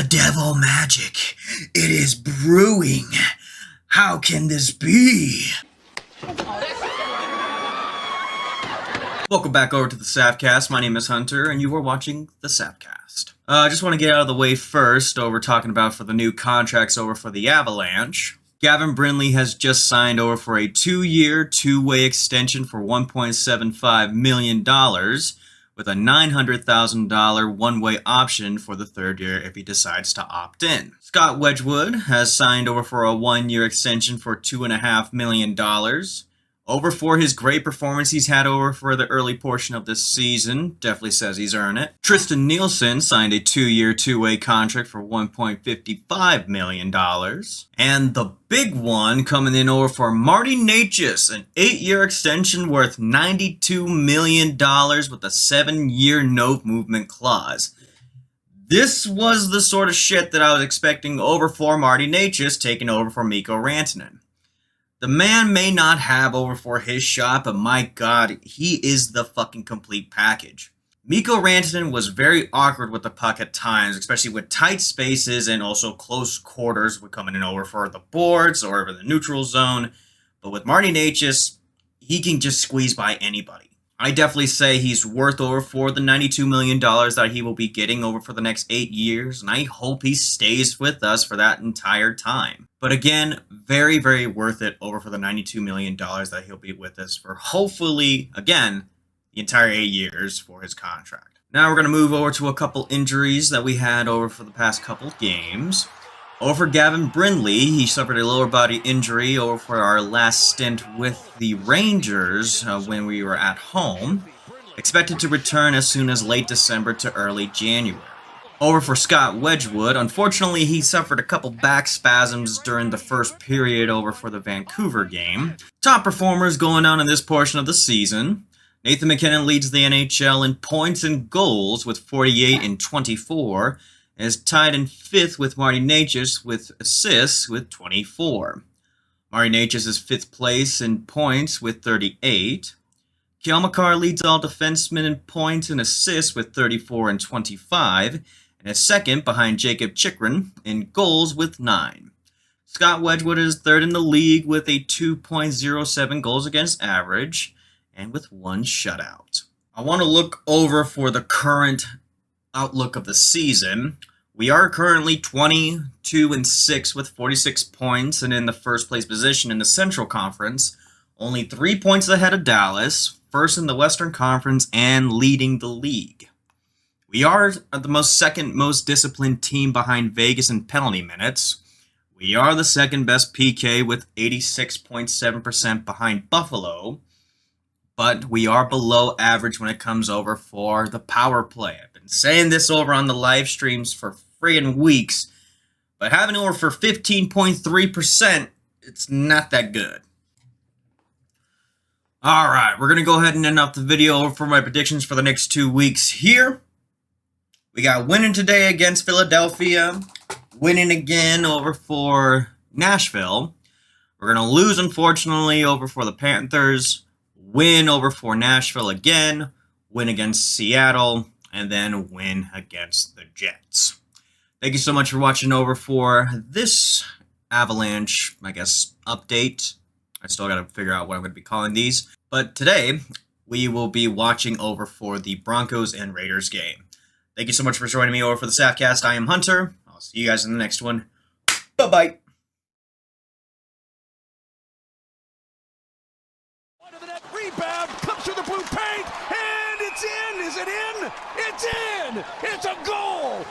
devil magic. It is brewing. How can this be? Welcome back over to the Sapcast. My name is Hunter, and you are watching the Sapcast. I just want to get out of the way first over talking about for the new contracts over for the Avalanche. Gavin Brindley has just signed over for a 2-year, two-way extension for $1.75 million with a $900,000 one-way option for the third year if he decides to opt in. Scott Wedgwood has signed over for a 1-year extension for $2.5 million. Over for his great performance he's had over for the early portion of this season. Definitely says he's earned it. Tristan Nielsen signed a 2-year, two-way contract for $1.55 million. And the big one coming in over for Marty Necas, an 8-year extension worth $92 million with a 7-year no movement clause. This was the sort of shit that I was expecting over for Marty Necas taking over for Mikko Rantanen. The man may not have over for his shot, but my god, he is the fucking complete package. Mikko Rantanen was very awkward with the puck at times, especially with tight spaces and also close quarters with coming in over for the boards or over the neutral zone. But with Marty Necas, he can just squeeze by anybody. I definitely say he's worth over for the $92 million that he will be getting over for the next 8 years, and I hope he stays with us for that entire time. But again, very, very worth it over for the $92 million that he'll be with us for hopefully, again, the entire 8 years for his contract. Now we're going to move over to a couple injuries that we had over for the past couple games. Over for Gavin Brindley, he suffered a lower body injury over for our last stint with the Rangers when we were at home. Expected to return as soon as late December to early January. Over for Scott Wedgwood, unfortunately he suffered a couple back spasms during the first period over for the Vancouver game. Top performers going on in this portion of the season. Nathan MacKinnon leads the NHL in points and goals with 48 and 24. And is tied in 5th with Marty Necas with assists with 24. Marty Necas is 5th place in points with 38. Cale Makar leads all defensemen in points and assists with 34 and 25, and is 2nd behind Jacob Chychrun in goals with 9. Scott Wedgwood is 3rd in the league with a 2.07 goals against average and with 1 shutout. I want to look over for the current outlook of the season. We are currently 22-6 with 46 points and in the first place position in the Central Conference, only 3 points ahead of Dallas, first in the Western Conference and leading the league. We are the second most disciplined team behind Vegas in penalty minutes. We are the second best PK with 86.7% behind Buffalo. But we are below average when it comes over for the power play. I've been saying this over on the live streams for friggin' weeks, but having over for 15.3%, it's not that good. Alright, we're going to go ahead and end off the video over for my predictions for the next 2 weeks here. We got winning today against Philadelphia, winning again over for Nashville. We're going to lose, unfortunately, over for the Panthers. Win over for Nashville again, win against Seattle, and then win against the Jets. Thank you so much for watching over for this Avalanche, I guess, update. I still got to figure out what I'm going to be calling these. But today, we will be watching over for the Broncos and Raiders game. Thank you so much for joining me over for the Sapcast. I am Hunter. I'll see you guys in the next one. Bye-bye. Rebound, comes through the blue paint, and it's in! Is it in? It's in! It's a goal!